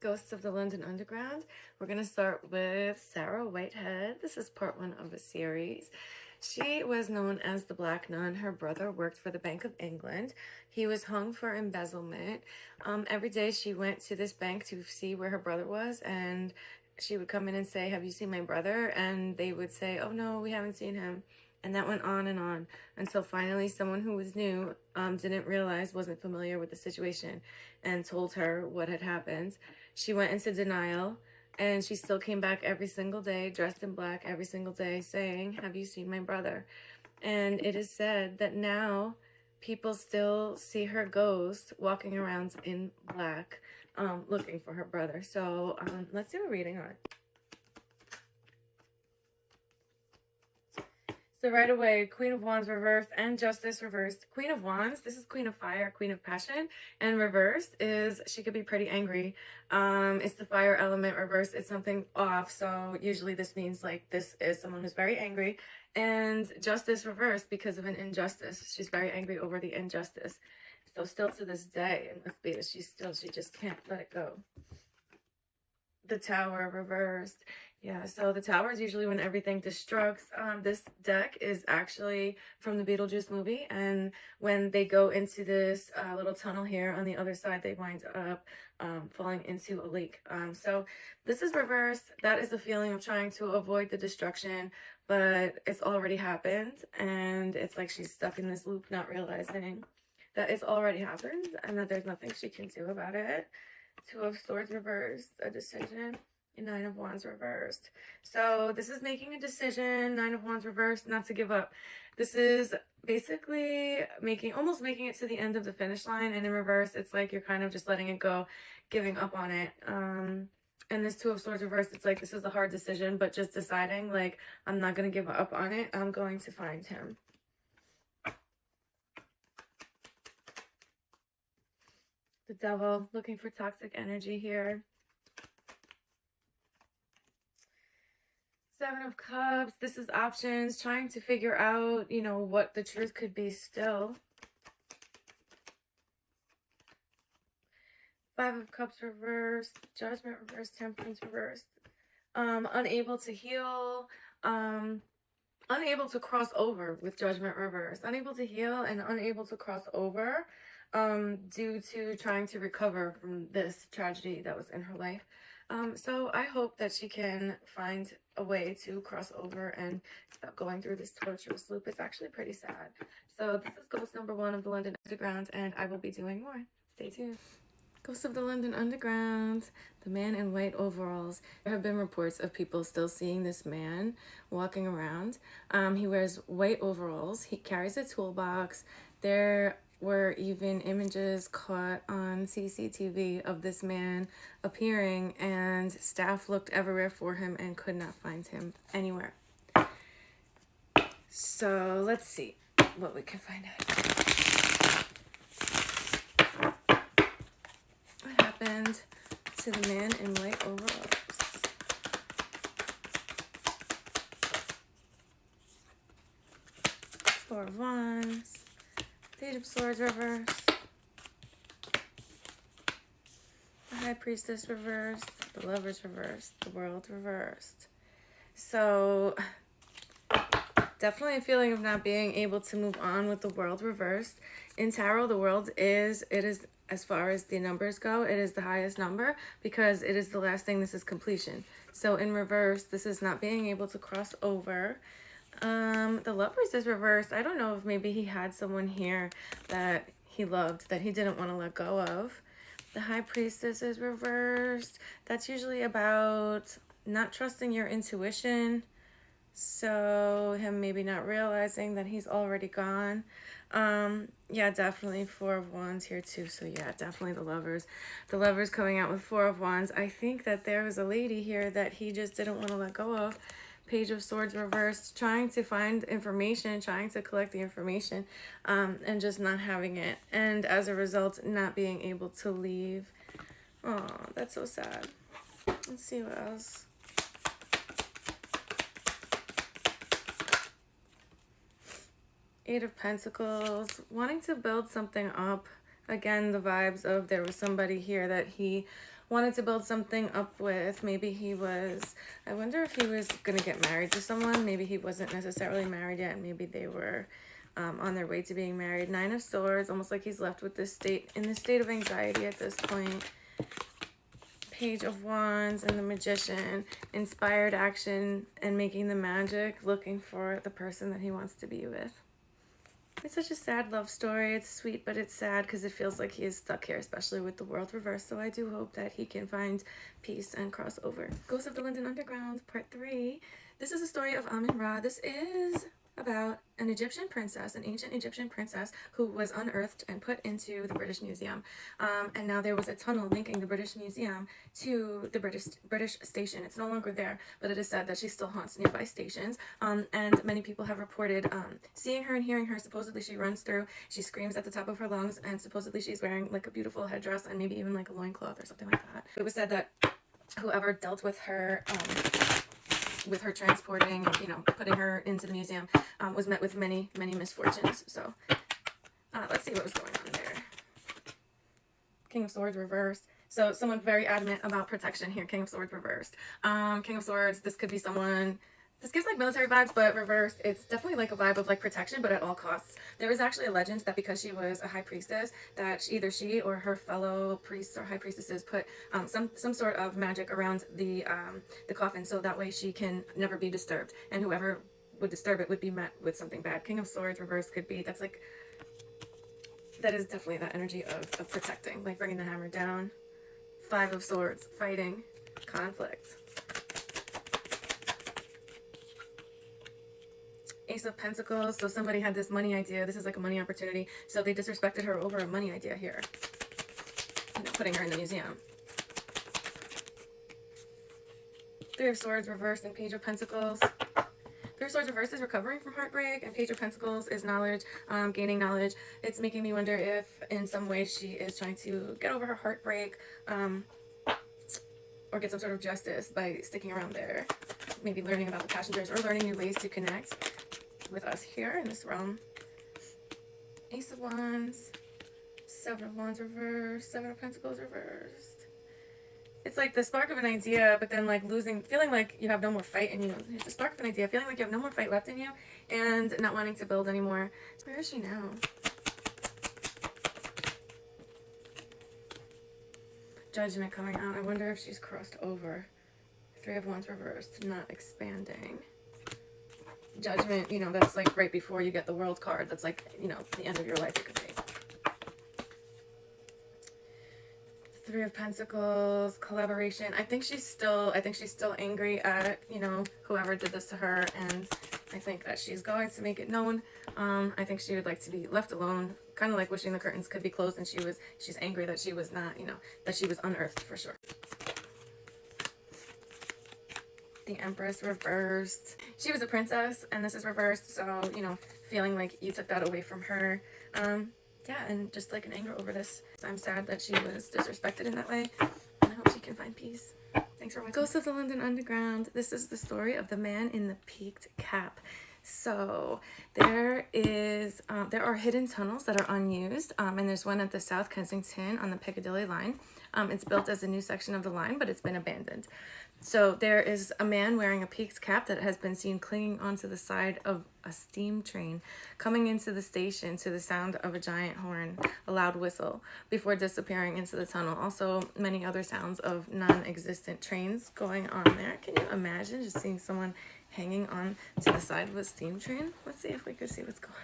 Ghosts of the London Underground. We're going to start with Sarah Whitehead. This is part one of a series. She was known as the Black Nun. Her brother worked for the Bank of England. He was hung for embezzlement. Every day she went to this bank to see where her brother was, and she would come in and say, "Have you seen my brother?" And they would say, "Oh no, we haven't seen him." And that went on and on until finally someone who was new, didn't realize, wasn't familiar with the situation, and told her what had happened. She went into denial, and she still came back every single day, dressed in black every single day, saying, "Have you seen my brother?" And it is said that now people still see her ghost walking around in black, looking for her brother. So let's do a reading on it. So right away, Queen of Wands reversed and Justice reversed. Queen of Wands, this is Queen of Fire, Queen of Passion, and reversed is she could be pretty angry. It's the fire element reversed. It's something off. So usually this means like this is someone who's very angry. And Justice reversed because of an injustice. She's very angry over the injustice. So still to this day, it must be that she just can't let it go. The Tower reversed. Yeah, so the Tower is usually when everything destructs. This deck is actually from the Beetlejuice movie, and when they go into this little tunnel here on the other side, they wind up falling into a lake. So this is reversed. That is the feeling of trying to avoid the destruction, but it's already happened, and it's like she's stuck in this loop, not realizing that it's already happened and that there's nothing she can do about it. Two of Swords reversed, a decision. Nine of Wands reversed. So this is making a decision. Nine of Wands reversed, not to give up. This is basically almost making it to the end of the finish line. And in reverse, it's like you're kind of just letting it go, giving up on it. And this Two of Swords reversed, it's like this is a hard decision, but just deciding like I'm not going to give up on it. I'm going to find him. The Devil, looking for toxic energy here. Seven of Cups, this is options, trying to figure out, what the truth could be still. Five of Cups reversed, Judgment reversed, Temperance reversed. Unable to heal, unable to cross over with Judgment reversed. Unable to heal and unable to cross over due to trying to recover from this tragedy that was in her life. So I hope that she can find a way to cross over and stop going through this torturous loop. It's actually pretty sad. So this is ghost number one of the London Underground, and I will be doing more. Stay tuned. Ghost of the London Underground, the man in white overalls. There have been reports of people still seeing this man walking around. He wears white overalls. He carries a toolbox. There were even images caught on CCTV of this man appearing, and staff looked everywhere for him and could not find him anywhere. So let's see what we can find out. What happened to the man in white overalls? Four of Wands. Page of Swords reversed. The High Priestess reversed. The Lovers reversed. The World reversed. So definitely a feeling of not being able to move on with the World reversed. In tarot, the World is, as far as the numbers go, it is the highest number because it is the last thing. This is completion. So in reverse, this is not being able to cross over. The Lovers is reversed. I don't know if maybe he had someone here that he loved that he didn't want to let go of. The High Priestess is reversed. That's usually about not trusting your intuition. So him maybe not realizing that he's already gone. Yeah, definitely Four of Wands here too. So yeah, definitely the Lovers. The Lovers coming out with Four of Wands. I think that there was a lady here that he just didn't want to let go of. Page of Swords reversed, trying to find information, trying to collect the information, and just not having it. And as a result, not being able to leave. Oh, that's so sad. Let's see what else. Eight of Pentacles, wanting to build something up, Again, the vibes of there was somebody here that he wanted to build something up with. Maybe he was, I wonder if he was going to get married to someone. Maybe he wasn't necessarily married yet. Maybe they were on their way to being married. Nine of Swords, almost like he's left with this state, in this state of anxiety at this point. Page of Wands and the Magician, inspired action and making the magic, looking for the person that he wants to be with. It's such a sad love story. It's sweet, but it's sad because it feels like he is stuck here, especially with the world reversed. So I do hope that he can find peace and cross over. Ghosts of the London Underground, Part 3. This is the story of Amun-Ra. This is about an Egyptian princess, an ancient Egyptian princess who was unearthed and put into the British Museum. And now there was a tunnel linking the British Museum to the British station. It's no longer there, but it is said that she still haunts nearby stations. And many people have reported seeing her and hearing her. Supposedly she runs through, she screams at the top of her lungs, and supposedly she's wearing like a beautiful headdress and maybe even like a loincloth or something like that. It was said that whoever dealt with her transporting and, you know, putting her into the museum was met with many misfortunes. So let's see what was going on there. King of Swords reversed. So someone very adamant about protection here. King of Swords reversed. King of Swords, this could be someone, this gives like military vibes, but reversed, it's definitely like a vibe of like protection, but at all costs. There is actually a legend that because she was a high priestess, that either she or her fellow priests or high priestesses put some sort of magic around the coffin, so that way she can never be disturbed, and whoever would disturb it would be met with something bad. King of Swords reversed could be, that's like, that is definitely that energy of protecting, like bringing the hammer down. Five of Swords, fighting, conflict. Ace of Pentacles, so somebody had this money idea. This is like a money opportunity. So they disrespected her over a money idea here. You know, putting her in the museum. Three of Swords reversed and Page of Pentacles. Three of Swords reversed is recovering from heartbreak, and Page of Pentacles is knowledge, gaining knowledge. It's making me wonder if in some way she is trying to get over her heartbreak, or get some sort of justice by sticking around there. Maybe learning about the passengers or learning new ways to connect with us here in this realm. Ace of Wands, Seven of Wands reversed, Seven of Pentacles reversed. It's like the spark of an idea, but then like feeling like you have no more fight in you. It's the spark of an idea, feeling like you have no more fight left in you, and not wanting to build anymore. Where is she now? Judgment coming out. I wonder if she's crossed over. Three of Wands reversed, not expanding. Judgment, you know, that's like right before you get the World card. That's like, you know, the end of your life, it could be. Three of Pentacles, collaboration. I think she's still angry at, you know, whoever did this to her, and I think that she's going to make it known. I think she would like to be left alone, kind of like wishing the curtains could be closed, and she's angry that she was not, you know, that she was unearthed for sure. The Empress reversed. She was a princess, and this is reversed, so, you know, feeling like you took that away from her. Yeah, and just like an anger over this. I'm sad that she was disrespected in that way, and I hope she can find peace. Thanks for watching. Ghosts of the London Underground. This is the story of the man in the peaked cap. So there are hidden tunnels that are unused, and there's one at the South Kensington on the Piccadilly line. It's built as a new section of the line, but it's been abandoned. So there is a man wearing a peaked cap that has been seen clinging onto the side of a steam train, coming into the station to the sound of a giant horn, a loud whistle, before disappearing into the tunnel. Also, many other sounds of non-existent trains going on there. Can you imagine just seeing someone hanging on to the side of a steam train? Let's see if we can see what's going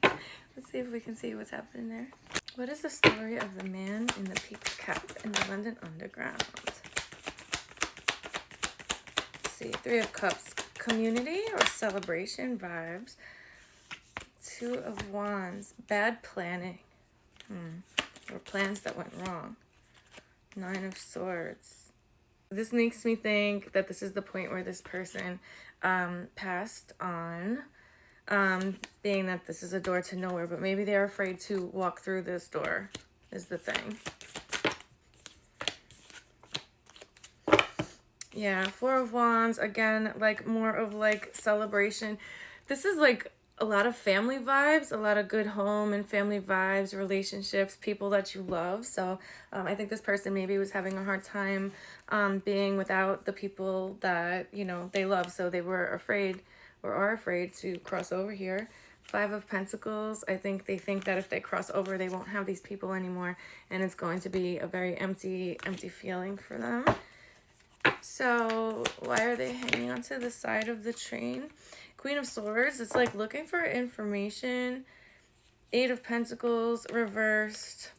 on. Let's see if we can see what's happening there. What is the story of the man in the peaked cap in the London Underground? See, Three of Cups, community or celebration vibes. Two of Wands, bad planning, or plans that went wrong. Nine of Swords. This makes me think that this is the point where this person passed on, being that this is a door to nowhere, but maybe they're afraid to walk through this door is the thing. Yeah, Four of Wands, again, like more of like celebration. This is like a lot of family vibes, a lot of good home and family vibes, relationships, people that you love. So I think this person maybe was having a hard time being without the people that, you know, they love. So they were afraid or are afraid to cross over here. Five of Pentacles. I think they think that if they cross over, they won't have these people anymore. And it's going to be a very empty feeling for them. So why are they hanging onto the side of the train? Queen of Swords, it's like looking for information. Eight of Pentacles reversed.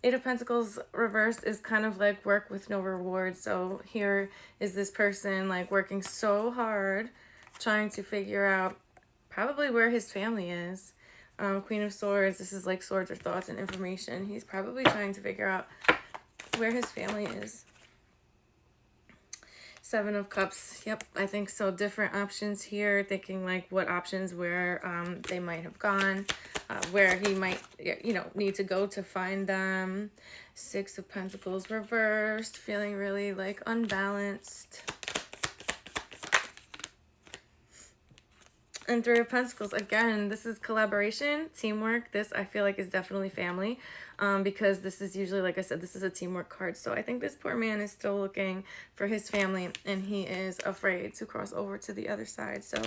Eight of Pentacles reversed is kind of like work with no reward. So here is this person like working so hard, trying to figure out probably where his family is. Queen of Swords, this is like swords or thoughts and information. He's probably trying to figure out where his family is. Seven of Cups. Yep, I think so. Different options here. Thinking like what options where they might have gone, where he might, you know, need to go to find them. Six of Pentacles reversed. Feeling really like unbalanced. And Three of Pentacles, again, this is collaboration, teamwork. This, I feel like, is definitely family because this is usually, like I said, this is a teamwork card. So I think this poor man is still looking for his family and he is afraid to cross over to the other side. So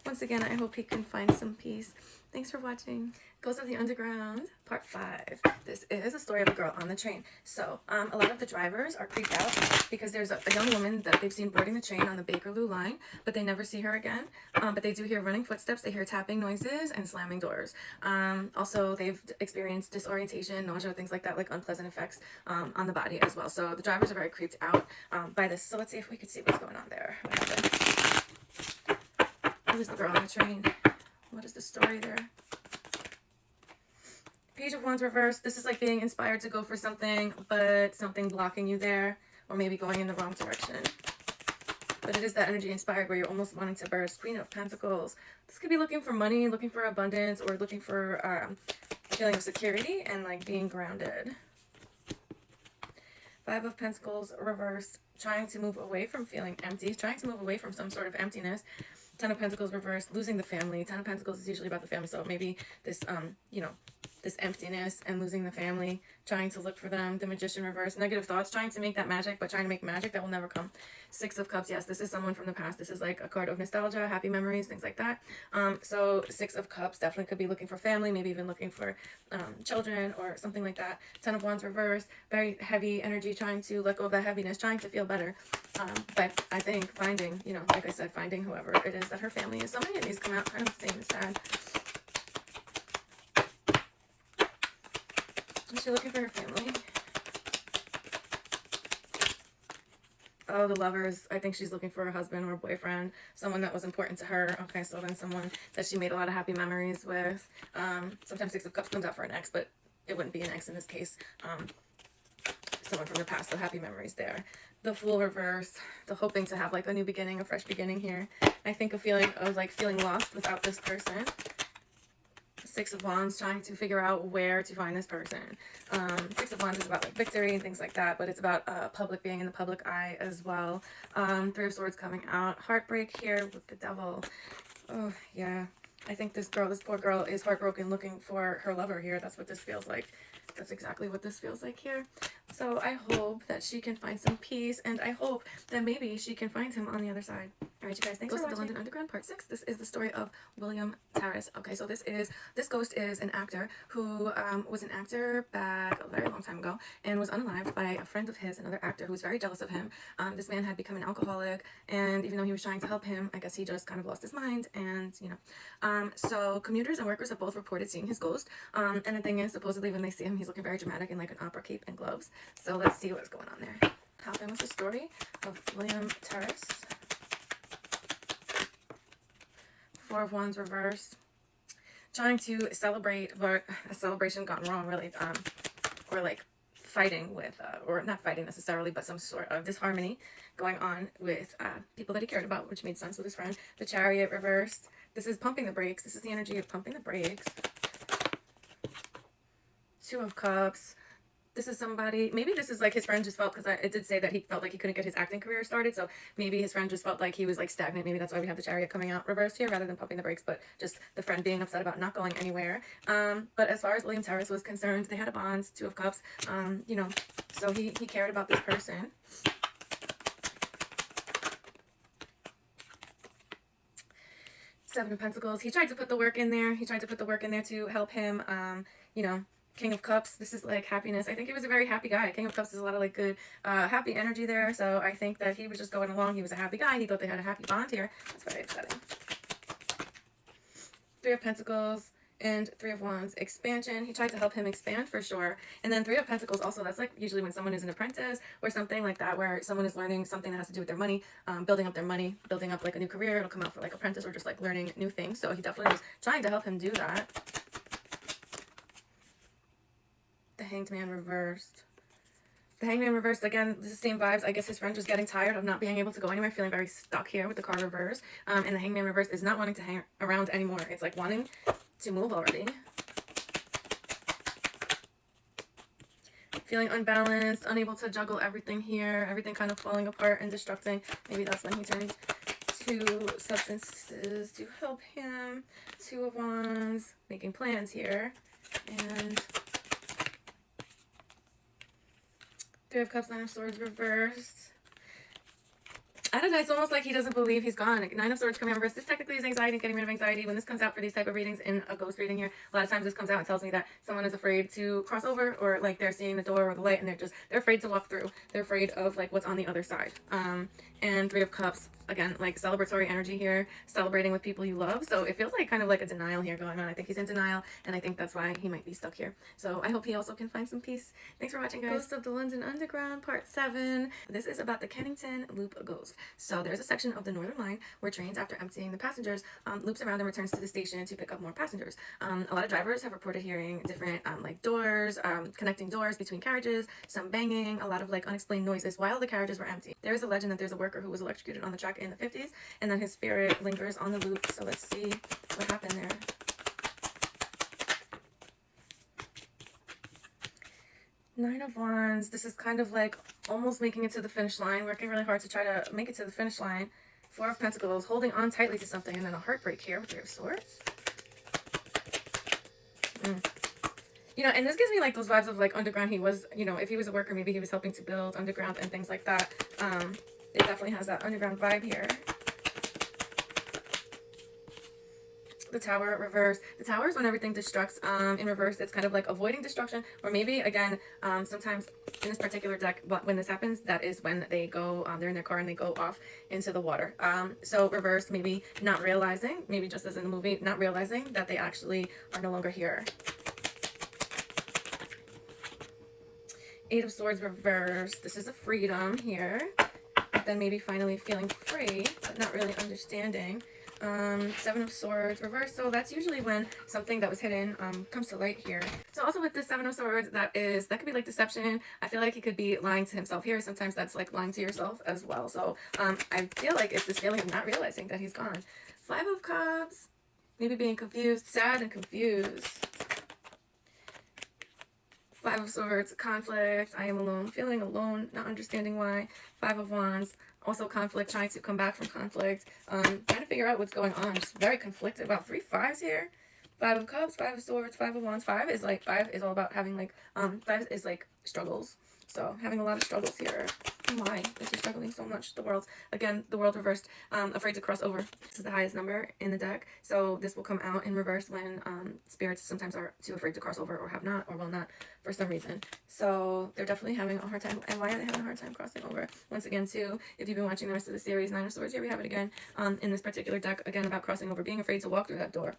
once again, I hope he can find some peace. Thanks for watching. Ghosts of the Underground, Part 5. This is a story of a girl on the train. So a lot of the drivers are creeped out because there's a young woman that they've seen boarding the train on the Bakerloo line, but they never see her again. But they do hear running footsteps, they hear tapping noises and slamming doors. Also, they've experienced disorientation, nausea, things like that, like unpleasant effects on the body as well. So the drivers are very creeped out by this. So let's see if we could see what's going on there. What happened? Who is the girl on the train? What is the story there? Page of Wands reversed. This is like being inspired to go for something, but something blocking you there, or maybe going in the wrong direction. But it is that energy inspired where you're almost wanting to burst. Queen of Pentacles. This could be looking for money, looking for abundance, or looking for a feeling of security and like being grounded. Five of Pentacles reversed. Trying to move away from feeling empty, trying to move away from some sort of emptiness. Ten of Pentacles reversed, losing the family. Ten of Pentacles is usually about the family, so maybe this, you know, this emptiness and losing the family, trying to look for them. The Magician reversed, negative thoughts, trying to make that magic, but trying to make magic that will never come. Six of Cups, yes, this is someone from the past. This is like a card of nostalgia, happy memories, things like that. So Six of Cups definitely could be looking for family, maybe even looking for children or something like that. Ten of Wands reversed, very heavy energy, trying to let go of that heaviness, trying to feel better. But I think finding, you know, like I said, finding whoever it is that her family is. So many of these come out kind of the same and sad. Is she looking for her family? Oh, the Lovers. I think she's looking for a husband or a boyfriend, someone that was important to her. Okay, so then someone that she made a lot of happy memories with. Sometimes Six of Cups comes out for an ex, but it wouldn't be an ex in this case. Someone from the past, so happy memories there. The Fool reverse, the hoping to have like a new beginning, a fresh beginning here. I think a feeling of like feeling lost without this person. Six of Wands, trying to figure out where to find this person. Six of Wands is about like victory and things like that, but it's about public, being in the public eye as well. Three of Swords coming out. Heartbreak here with the Devil. Oh, yeah. I think this girl, this poor girl, is heartbroken looking for her lover here. That's what this feels like. That's exactly what this feels like here. So I hope that she can find some peace, and I hope that maybe she can find him on the other side. All right, you guys, thanks for watching. The London Underground Part 6. This is the story of William Terriss. Okay, so this ghost is an actor who was an actor back a very long time ago and was unalived by a friend of his, another actor who was very jealous of him. This man had become an alcoholic, and even though he was trying to help him, I guess he just kind of lost his mind, and you know. So commuters and workers have both reported seeing his ghost, and the thing is, supposedly when they see him, he's looking very dramatic in like an opera cape and gloves. So let's see what's going on there. How famous the story of William Terriss. Four of Wands reversed. Trying to celebrate, but a celebration gone wrong, really. Or like fighting with, or not fighting necessarily, but some sort of disharmony going on with people that he cared about, which made sense with his friend. The Chariot reversed. This is pumping the brakes. This is the energy of pumping the brakes. Two of Cups. This is somebody, maybe this is like his friend just felt, because it did say that he felt like he couldn't get his acting career started, so maybe his friend just felt like he was like stagnant. Maybe that's why we have the Chariot coming out reversed here rather than pumping the brakes, but just the friend being upset about not going anywhere. But as far as William Terriss was concerned, they had a bond, Two of Cups, you know, so he cared about this person. Seven of Pentacles. He tried to put the work in there. He tried to put the work in there to help him, you know. King of Cups, this is like happiness. I think he was a very happy guy. King of Cups is a lot of like good, happy energy there. So I think that he was just going along. He was a happy guy. He thought they had a happy bond here. That's very upsetting. Three of Pentacles and Three of Wands. Expansion. He tried to help him expand for sure. And then Three of Pentacles also, that's like usually when someone is an apprentice or something like that, where someone is learning something that has to do with their money, building up their money, building up like a new career. It'll come out for like apprentice or just like learning new things. So he definitely was trying to help him do that. The Hanged Man reversed. The Hanged Man reversed, again, this is the same vibes. I guess his friend was getting tired of not being able to go anywhere, feeling very stuck here with the card reversed. And the Hanged Man reversed is not wanting to hang around anymore. It's like wanting to move already. Feeling unbalanced, unable to juggle everything here. Everything kind of falling apart and destructing. Maybe that's when he turns to substances to help him. Two of Wands, making plans here. And Three of Cups, Nine of Swords reversed. I don't know, it's almost like he doesn't believe he's gone. Nine of Swords coming out reversed. This technically is anxiety, getting rid of anxiety. When this comes out for these type of readings in a ghost reading here, a lot of times this comes out and tells me that someone is afraid to cross over, or like they're seeing the door or the light and they're afraid to walk through. They're afraid of like what's on the other side. And Three of Cups, again, like celebratory energy here, celebrating with people you love. So it feels like kind of like a denial here going on. I think he's in denial, and I think that's why he might be stuck here. So I hope he also can find some peace. Thanks for watching, guys. Ghost of the London Underground, Part 7. This is about the Kenington Loop Ghost. So there's a section of the Northern Line where trains, after emptying the passengers, loops around and returns to the station to pick up more passengers. A lot of drivers have reported hearing different like doors, connecting doors between carriages, some banging, a lot of like unexplained noises while the carriages were empty. There is a legend that there's a worker who was electrocuted on the track in the 50s, and then his spirit lingers on the loop. So let's see what happened there. Nine of Wands. This is kind of like almost making it to the finish line, working really hard to try to make it to the finish line. Four of Pentacles, holding on tightly to something, and then a heartbreak here with Three of Swords. You know, and this gives me like those vibes of like underground. He was, you know, if he was a worker, maybe he was helping to build underground and things like that. It definitely has that underground vibe here. The Tower reverse. The Tower is when everything destructs. In reverse, it's kind of like avoiding destruction, or maybe again, sometimes in this particular deck, but when this happens, that is when they go, they're in their car and they go off into the water. So reverse, maybe not realizing, maybe just as in the movie, not realizing that they actually are no longer here. Eight of Swords reverse. This is a freedom here, but then maybe finally feeling free, but not really understanding. Seven of Swords reverse. So that's usually when something that was hidden comes to light here. So also with the Seven of Swords, that could be like deception. I feel like he could be lying to himself here. Sometimes that's like lying to yourself as well. So I feel like it's this feeling of not realizing that he's gone. Five of Cups, maybe being confused, sad and confused. Five of Swords, conflict, I am alone, feeling alone, not understanding why. Five of Wands, also conflict, trying to come back from conflict, trying to figure out what's going on, just very conflicted about 3 5s here. Five of Cups, Five of Swords, Five of Wands. Five is all about having like, five is like struggles. So having a lot of struggles here. Why is he struggling so much? The World, again, the World reversed, afraid to cross over. This is the highest number in the deck. So this will come out in reverse when spirits sometimes are too afraid to cross over, or have not, or will not for some reason. So they're definitely having a hard time. And why are they having a hard time crossing over? Once again, too, if you've been watching the rest of the series, Nine of Swords, here we have it again in this particular deck, again about crossing over, being afraid to walk through that door.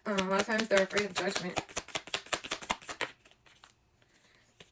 A lot of times they're afraid of judgment.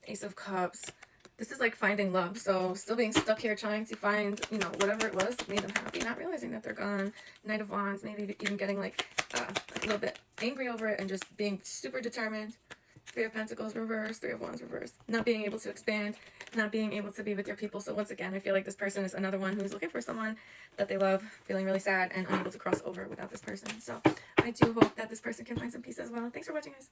Ace of Cups. This is like finding love. So still being stuck here trying to find, you know, whatever it was that made them happy, not realizing that they're gone. Knight of Wands, maybe even getting like a little bit angry over it and just being super determined. Three of Pentacles reversed, Three of Wands reversed. Not being able to expand, not being able to be with your people. So once again, I feel like this person is another one who's looking for someone that they love, feeling really sad and unable to cross over without this person. So I do hope that this person can find some peace as well. Thanks for watching, guys.